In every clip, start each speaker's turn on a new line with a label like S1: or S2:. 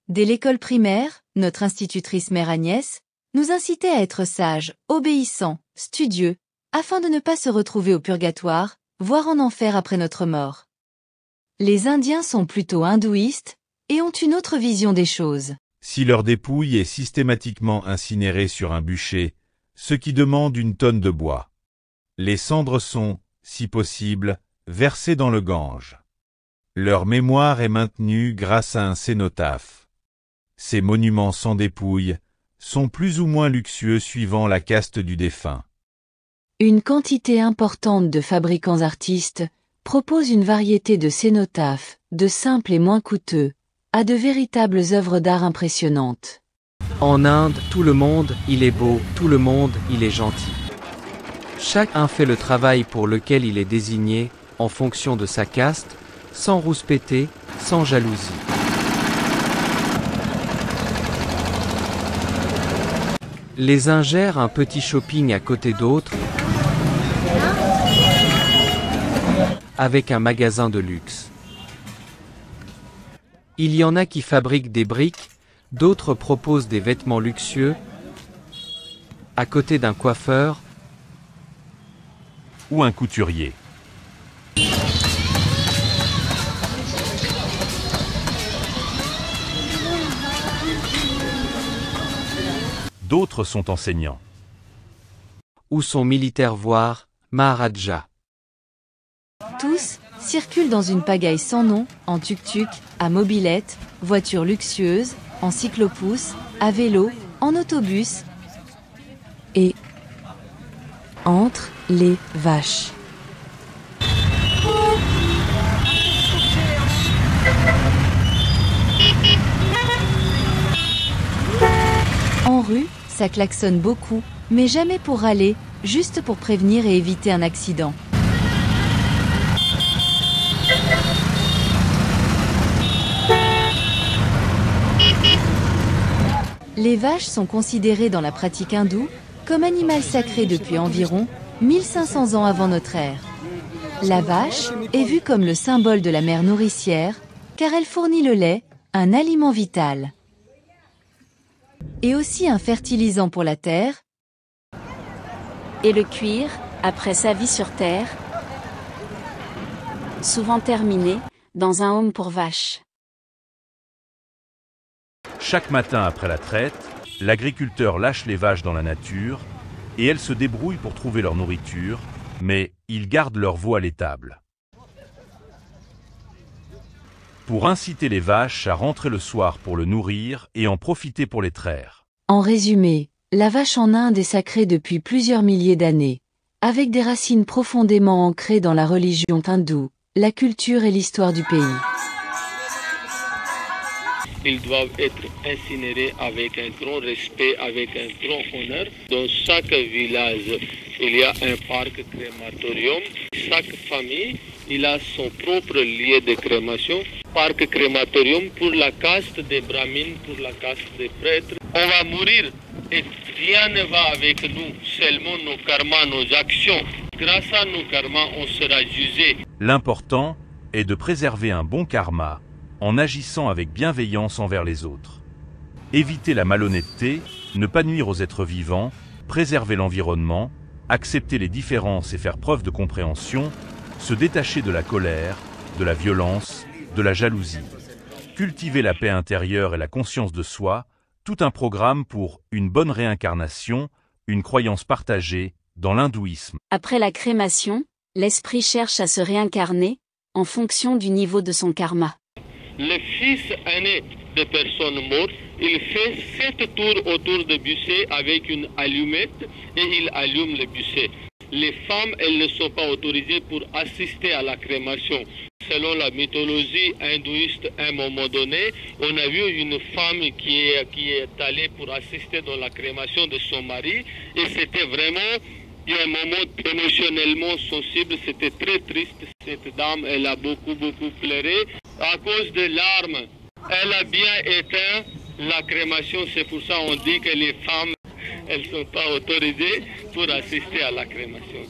S1: Dès l'école primaire, notre institutrice mère Agnès nous incitait à être sages, obéissants, studieux, afin de ne pas se retrouver au purgatoire, voire en enfer après notre mort. Les Indiens sont plutôt hindouistes et ont une autre vision des choses.
S2: Si leur dépouille est systématiquement incinérée sur un bûcher, ce qui demande une tonne de bois. Les cendres sont, si possible, versées dans le Gange. Leur mémoire est maintenue grâce à un cénotaphe. Ces monuments sans dépouille sont plus ou moins luxueux suivant la caste du défunt.
S1: Une quantité importante de fabricants artistes proposent une variété de cénotaphes, de simples et moins coûteux, à de véritables œuvres d'art impressionnantes.
S3: En Inde, tout le monde, il est beau, tout le monde, il est gentil. Chacun fait le travail pour lequel il est désigné, en fonction de sa caste, sans rouspéter, sans jalousie. Les uns gèrent un petit shopping à côté d'autres, avec un magasin de luxe. Il y en a qui fabriquent des briques, d'autres proposent des vêtements luxueux, à côté d'un coiffeur
S2: ou un couturier. D'autres sont enseignants.
S3: ou sont militaires voire Maharaja.
S1: Tous circulent dans une pagaille sans nom, en tuk-tuk, à mobilette, voitures luxueuses, en cyclopousse, à vélo, en autobus et entre les vaches. En rue, ça klaxonne beaucoup, mais jamais pour râler, juste pour prévenir et éviter un accident. Les vaches sont considérées dans la pratique hindoue comme animal sacré depuis environ 1500 ans avant notre ère. La vache est vue comme le symbole de la mère nourricière, car elle fournit le lait, un aliment vital, et aussi un fertilisant pour la terre,
S4: et le cuir, après sa vie sur terre, souvent terminé, dans un home pour vaches.
S2: Chaque matin après la traite, l'agriculteur lâche les vaches dans la nature et elles se débrouillent pour trouver leur nourriture, mais ils gardent leur veau à l'étable. Pour inciter les vaches à rentrer le soir pour le nourrir et en profiter pour les traire.
S1: En résumé, la vache en Inde est sacrée depuis plusieurs milliers d'années, avec des racines profondément ancrées dans la religion hindoue, la culture et l'histoire du pays.
S5: Ils doivent être incinérés avec un grand respect, avec un grand honneur. Dans chaque village, il y a un parc crématorium. Chaque famille, il a son propre lieu de crémation. Parc crématorium pour la caste des brahmines, pour la caste des prêtres. On va mourir et rien ne va avec nous, seulement nos karmas, nos actions. Grâce à nos karmas, on sera jugé.
S2: L'important est de préserver un bon karma en agissant avec bienveillance envers les autres. Éviter la malhonnêteté, ne pas nuire aux êtres vivants, préserver l'environnement, accepter les différences et faire preuve de compréhension, se détacher de la colère, de la violence, de la jalousie. Cultiver la paix intérieure et la conscience de soi, tout un programme pour une bonne réincarnation, une croyance partagée dans l'hindouisme.
S4: Après la crémation, l'esprit cherche à se réincarner, en fonction du niveau de son karma.
S5: Le fils aîné de personnes mortes, il fait 7 tours autour du bûcher avec une allumette et il allume le bûcher. Les femmes, elles ne sont pas autorisées pour assister à la crémation. Selon la mythologie hindouiste, à un moment donné, on a vu une femme qui est allée pour assister dans la crémation de son mari et c'était vraiment un moment émotionnellement sensible, c'était très triste. Cette dame, elle a beaucoup pleuré. À cause des larmes, elle a bien éteint la crémation. C'est pour ça qu'on dit que les femmes, elles ne sont pas autorisées pour assister à la crémation.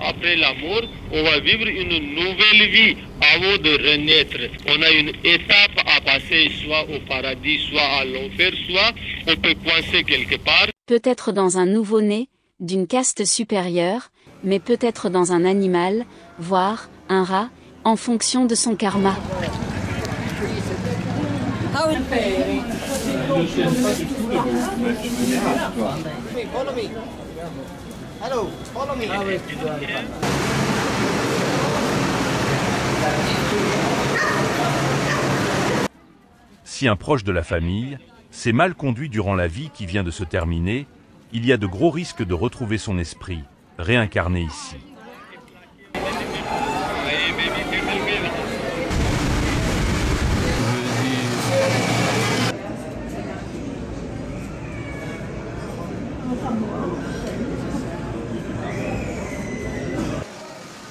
S5: après la mort, on va vivre une nouvelle vie avant de renaître. On a une étape à passer, soit au paradis, soit à l'enfer, soit on peut coincer quelque part.
S4: Peut-être dans un nouveau-né, d'une caste supérieure, mais peut-être dans un animal, voire un rat, en fonction de son karma.
S2: Si un proche de la famille s'est mal conduit durant la vie qui vient de se terminer, il y a de gros risques de retrouver son esprit, réincarné ici.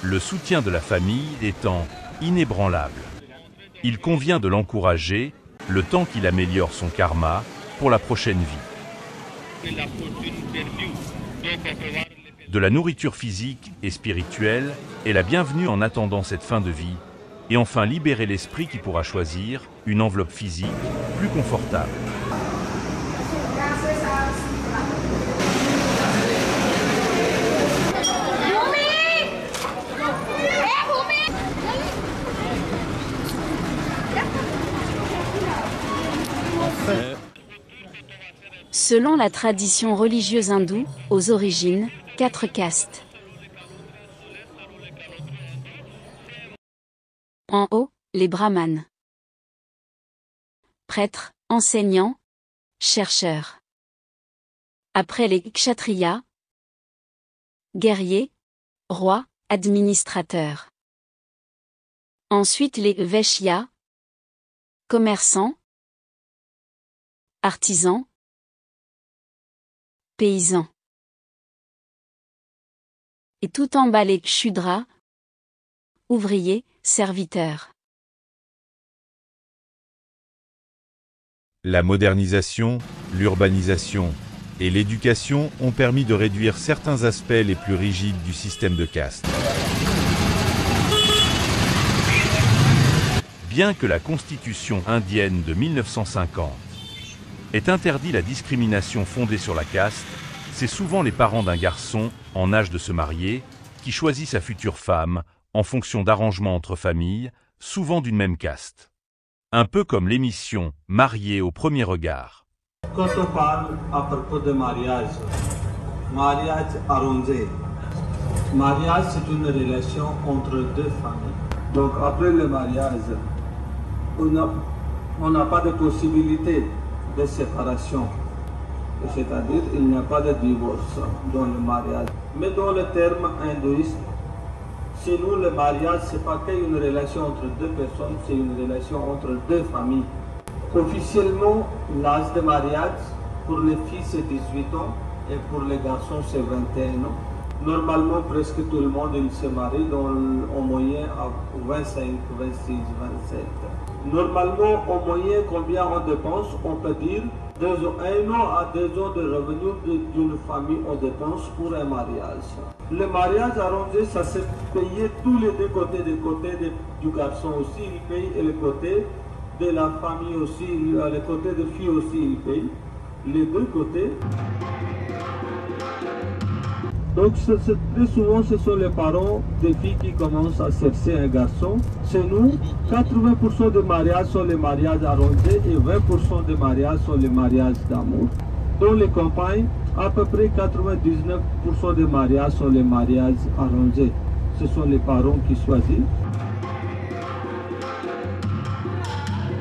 S2: Le soutien de la famille étant inébranlable, il convient de l'encourager le temps qu'il améliore son karma pour la prochaine vie. De la nourriture physique et spirituelle est la bienvenue en attendant cette fin de vie, et enfin libérer l'esprit qui pourra choisir une enveloppe physique plus confortable.
S4: Selon la tradition religieuse hindoue, aux origines, 4 castes. En haut, les brahmanes. Prêtres, enseignants, chercheurs. Après les kshatriyas. Guerriers, rois, administrateurs. Ensuite les vaishyas. Commerçants. Artisans. Paysans. Et tout en bas les shudras. Ouvriers, serviteurs.
S2: La modernisation, l'urbanisation et l'éducation ont permis de réduire certains aspects les plus rigides du système de caste. Bien que la constitution indienne de 1950 ait interdit la discrimination fondée sur la caste, c'est souvent les parents d'un garçon en âge de se marier qui choisit sa future femme en fonction d'arrangements entre familles, souvent d'une même caste. Un peu comme l'émission « Marié au premier regard ».
S6: Quand on parle à propos de mariage arrangé. Mariage, c'est une relation entre deux familles. Donc après le mariage, on n'a pas de possibilité de séparation. C'est-à-dire, il n'y a pas de divorce dans le mariage. Mais dans le terme hindouiste, chez nous, le mariage, ce n'est pas qu'une relation entre deux personnes, c'est une relation entre deux familles. Officiellement, l'âge de mariage, pour les filles, c'est 18 ans et pour les garçons, c'est 21 ans. Normalement, presque tout le monde il se marie en moyenne à 25, 26, 27. Normalement, en moyenne, combien on dépense? On peut dire 1 an à 2 ans de revenus d'une famille, on dépense pour un mariage. Le mariage arrangé, ça s'est payé tous les deux côtés, du garçon aussi, il paye, et le côté de la famille aussi, le côté de filles aussi, il paye. Les deux côtés. Donc très souvent ce sont les parents des filles qui commencent à chercher un garçon. Chez nous, 80% des mariages sont les mariages arrangés et 20% des mariages sont les mariages d'amour. Dans les campagnes, à peu près 99% des mariages sont les mariages arrangés. Ce sont les parents qui choisissent.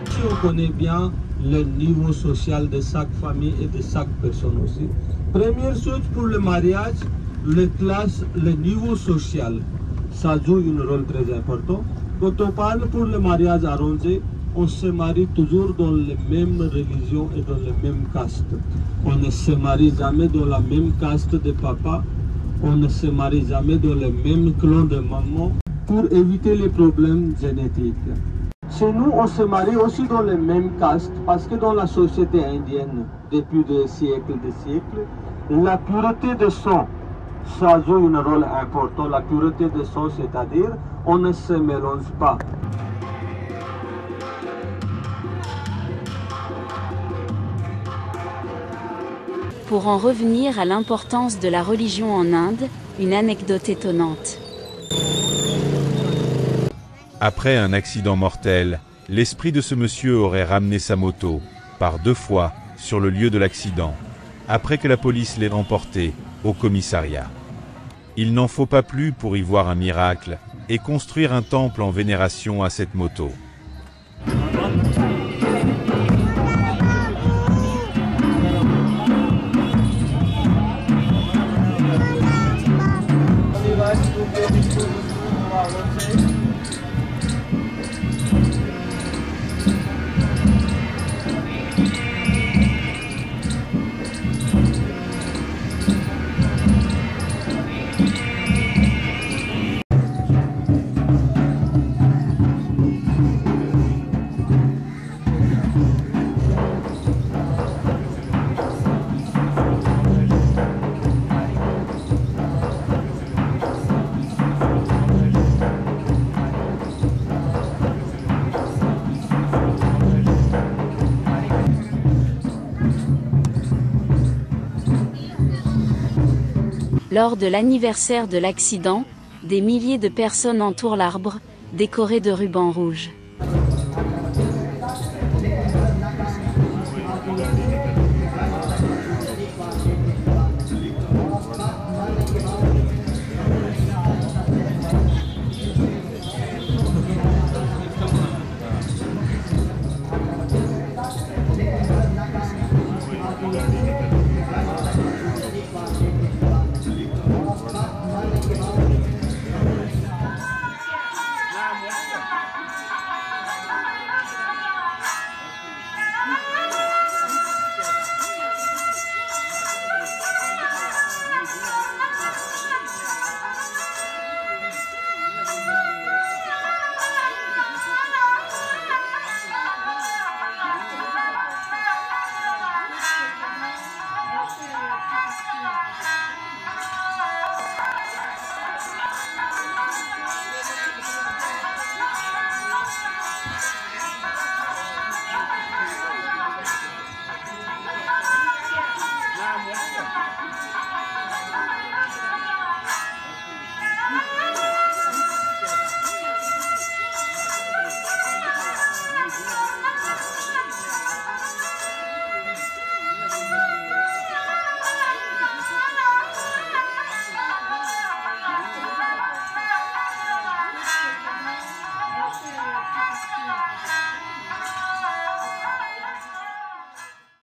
S6: Si on connaît bien le niveau social de chaque famille et de chaque personne aussi. Première chose pour le mariage, le niveau social, ça joue un rôle très important. Quand on parle pour le mariage arrangé, on se marie toujours dans les mêmes religions et dans les mêmes castes. On ne se marie jamais dans la même caste de papa, on ne se marie jamais dans le même clan de maman pour éviter les problèmes génétiques. Chez nous, on se marie aussi dans les mêmes castes parce que dans la société indienne, depuis des siècles, la pureté de sang Ça joue un rôle important, la pureté des sauces, c'est-à-dire on ne se mélange pas.
S4: Pour en revenir à l'importance de la religion en Inde, une anecdote étonnante.
S2: Après un accident mortel, l'esprit de ce monsieur aurait ramené sa moto, par 2 fois, sur le lieu de l'accident, après que la police l'ait emporté au commissariat. Il n'en faut pas plus pour y voir un miracle et construire un temple en vénération à cette moto.
S4: Lors de l'anniversaire de l'accident, des milliers de personnes entourent l'arbre, décoré de rubans rouges.